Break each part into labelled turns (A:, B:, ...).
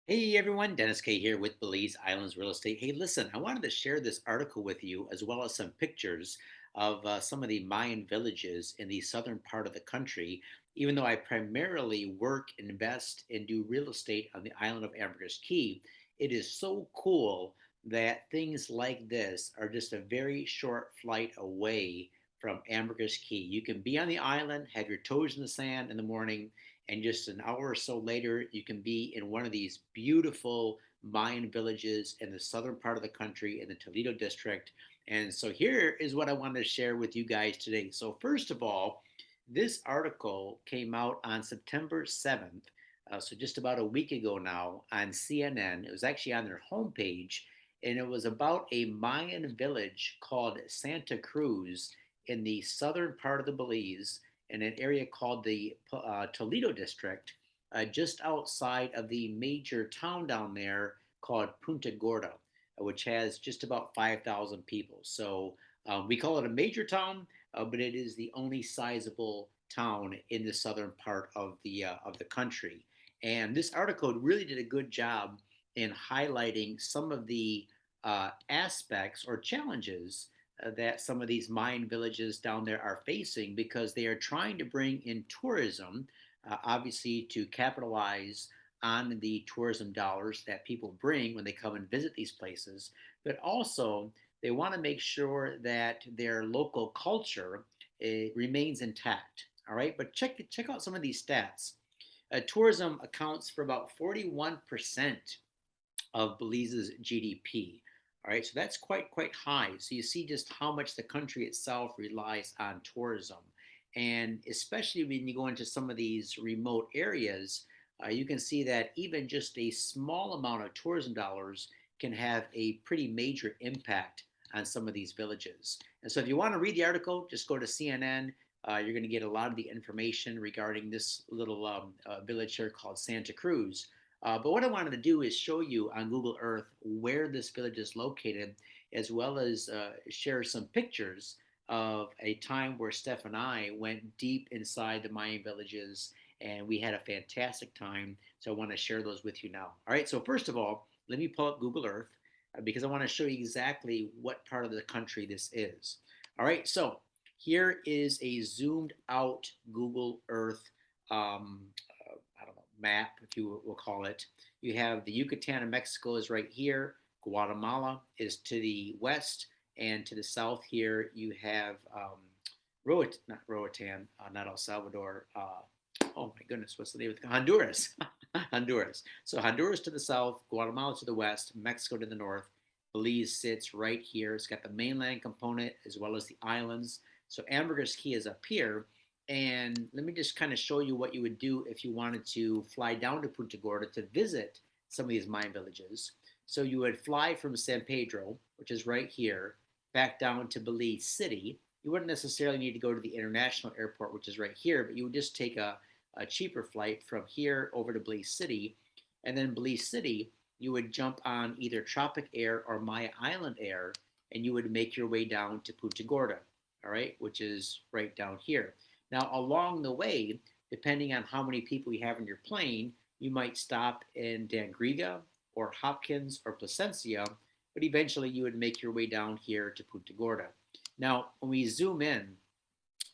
A: Hey everyone, Dennis K here with Belize Islands Real Estate. Hey, listen, I wanted to share this article with you as well as some pictures of some of the Mayan villages in the southern part of the country. Even though I primarily work, invest, and do real estate on the island of Ambergris Caye, it is so cool that things like this are just a very short flight away from Ambergris Caye. You can be on the island, have your toes in the sand in the morning, and just an hour or so later, you can be in one of these beautiful Mayan villages in the southern part of the country in the Toledo District. And so here is what I wanted to share with you guys today. So, first of all, this article came out on September 7th, so just about a week ago now on CNN. It was actually on their homepage, and it was about a Mayan village called Santa Cruz in the southern part of the Belize in an area called the Toledo District, just outside of the major town down there called Punta Gorda, which has just about 5,000 people. So we call it a major town, but it is the only sizable town in the southern part of the country. And this article really did a good job in highlighting some of the aspects or challenges that some of these Mayan villages down there are facing because they are trying to bring in tourism, obviously to capitalize on the tourism dollars that people bring when they come and visit these places, but also they want to make sure that their local culture remains intact. All right, but check out some of these stats. Tourism accounts for about 41% of Belize's GDP. All right, so that's quite high. So you see just how much the country itself relies on tourism, and especially when you go into some of these remote areas, you can see that even just a small amount of tourism dollars can have a pretty major impact on some of these villages. And so, if you want to read the article, just go to CNN. You're going to get a lot of the information regarding this little village here called Santa Cruz. But what I wanted to do is show you on Google Earth where this village is located, as well as share some pictures of a time where Steph and I went deep inside the Mayan villages and we had a fantastic time. So I want to share those with you now. All right, so first of all, let me pull up Google Earth because I want to show you exactly what part of the country this is. All right, so here is a zoomed out Google Earth I don't know, map, if you will call it. You have the Yucatan of Mexico is right here. Guatemala is to the west, and to the south here you have not Roatan, not El Salvador. Oh my goodness, what's the name of it? Honduras. Honduras. So Honduras to the south, Guatemala to the west, Mexico to the north. Belize sits right here. It's got the mainland component as well as the islands. So Ambergris Caye is up here, and let me just kind of show you what you would do if you wanted to fly down to Punta Gorda to visit some of these Mayan villages. So you would fly from San Pedro, which is right here, back down to Belize City. You wouldn't necessarily need to go to the international airport, which is right here, but you would just take a cheaper flight from here over to Belize City. And then Belize City, you would jump on either Tropic Air or Maya Island Air, and you would make your way down to Punta Gorda, all right, which is right down here. Now, along the way, depending on how many people you have in your plane, you might stop in Dangriga or Hopkins or Placencia, but eventually you would make your way down here to Punta Gorda. Now, when we zoom in,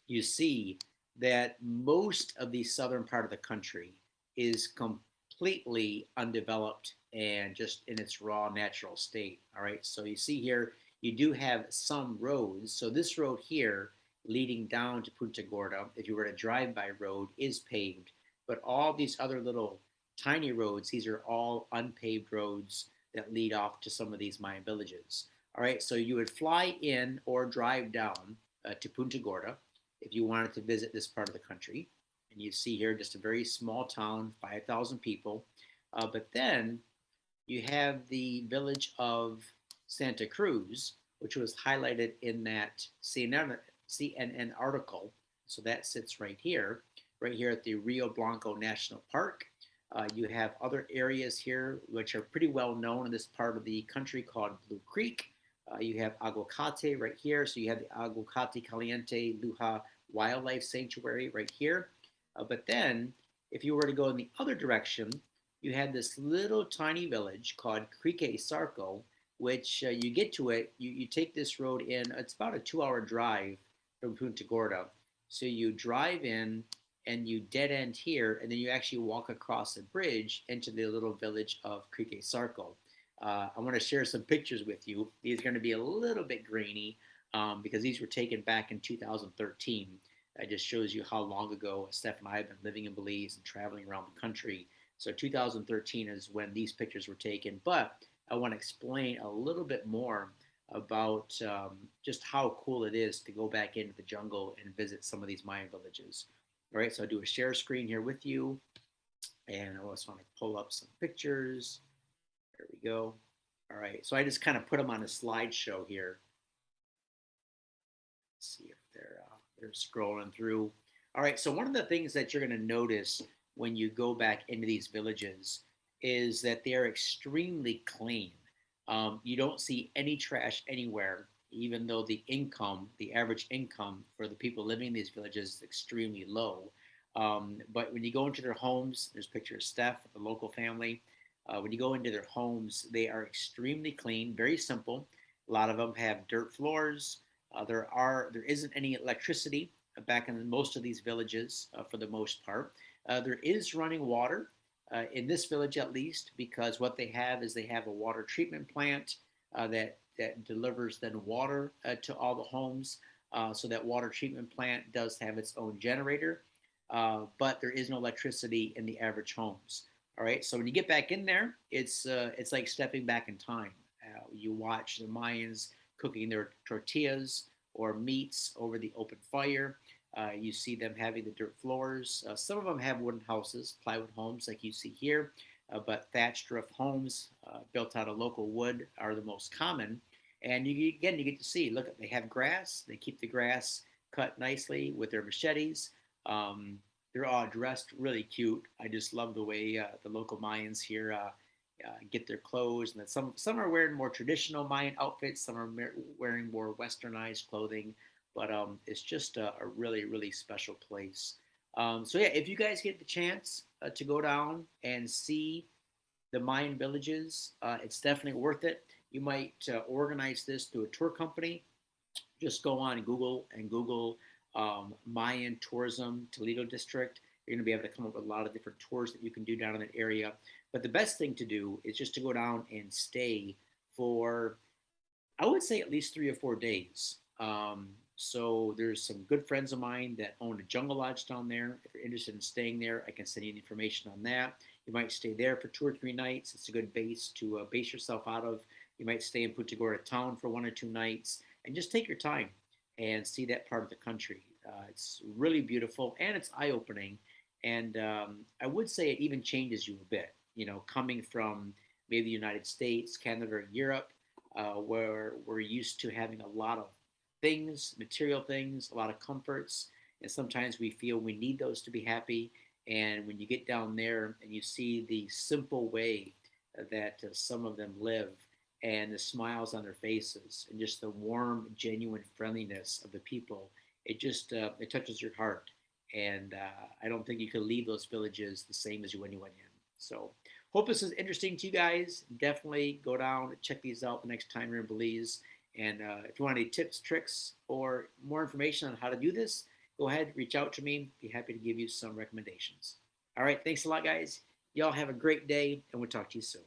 A: you see that most of the southern part of the country is completely undeveloped and just in its raw natural state. All right, so you see here, you do have some roads. So this road here leading down to Punta Gorda, if you were to drive by road, is paved. But all these other little tiny roads, these are all unpaved roads that lead off to some of these Mayan villages. All right, so you would fly in or drive down to Punta Gorda if you wanted to visit this part of the country. And you see here just a very small town, 5,000 people. But then you have the village of Santa Cruz, which was highlighted in that CNN article. So that sits right here at the Rio Blanco National Park. You have other areas here which are pretty well known in this part of the country called Blue Creek. You have Aguacate right here. So you have the Aguacate Caliente Luja Wildlife Sanctuary right here. But then, if you were to go in the other direction, you had this little tiny village called Crique Sarco, which you get to it, you take this road in, it's about a 2 hour drive from Punta Gorda. So you drive in and you dead end here, and then you actually walk across a bridge into the little village of Crique Sarco. I want to share some pictures with you. These are going to be a little bit grainy because these were taken back in 2013. It just shows you how long ago Steph and I have been living in Belize and traveling around the country. So 2013 is when these pictures were taken. But I want to explain a little bit more about just how cool it is to go back into the jungle and visit some of these Mayan villages. All right, so I'll do a share screen here with you. And I also want to pull up some pictures. There we go. All right, so I just kind of put them on a slideshow here. Let's see if they're scrolling through. All right, so one of the things that you're going to notice when you go back into these villages is that they're extremely clean. You don't see any trash anywhere, even though the average income for the people living in these villages is extremely low. But when you go into their homes, there's a picture of Steph, the local family. When you go into their homes, they are extremely clean, very simple. A lot of them have dirt floors. There isn't any electricity back in most of these villages for the most part. There is running water in this village at least, because what they have is they have a water treatment plant that delivers then water to all the homes. So that water treatment plant does have its own generator, but there is no electricity in the average homes. All right, so when you get back in there, it's like stepping back in time. You watch the Mayans cooking their tortillas or meats over the open fire. You see them having the dirt floors. Some of them have wooden houses, plywood homes like you see here, but thatched roof homes built out of local wood are the most common. And you get to see, look, they have grass. They keep the grass cut nicely with their machetes. They're all dressed really cute. I just love the way the local Mayans here get their clothes, and that some are wearing more traditional Mayan outfits, some are wearing more westernized clothing, but it's just a really special place. So yeah, if you guys get the chance to go down and see the Mayan villages, it's definitely worth it. You might organize this through a tour company. Just go on Google and Google Mayan tourism Toledo District. You're going to be able to come up with a lot of different tours that you can do down in that area. But the best thing to do is just to go down and stay for, I would say, at least 3 or 4 days. So there's some good friends of mine that own a jungle lodge down there. If you're interested in staying there, I can send you the information on that. You might stay there for 2 or 3 nights. It's a good base to base yourself out of. You might stay in Punta Gorda town for 1 or 2 nights and just take your time and see that part of the country. It's really beautiful and it's eye opening. And I would say it even changes you a bit, coming from maybe the United States, Canada, or Europe, where we're used to having a lot of things, material things, a lot of comforts. And sometimes we feel we need those to be happy. And when you get down there and you see the simple way that some of them live, and the smiles on their faces, and just the warm, genuine friendliness of the people, it touches your heart. And I don't think you could leave those villages the same as when you went in. So, hope this is interesting to you guys. Definitely go down and check these out the next time you're in Belize. And if you want any tips, tricks, or more information on how to do this, go ahead, reach out to me. Be happy to give you some recommendations. All right, thanks a lot, guys. Y'all have a great day, and we'll talk to you soon.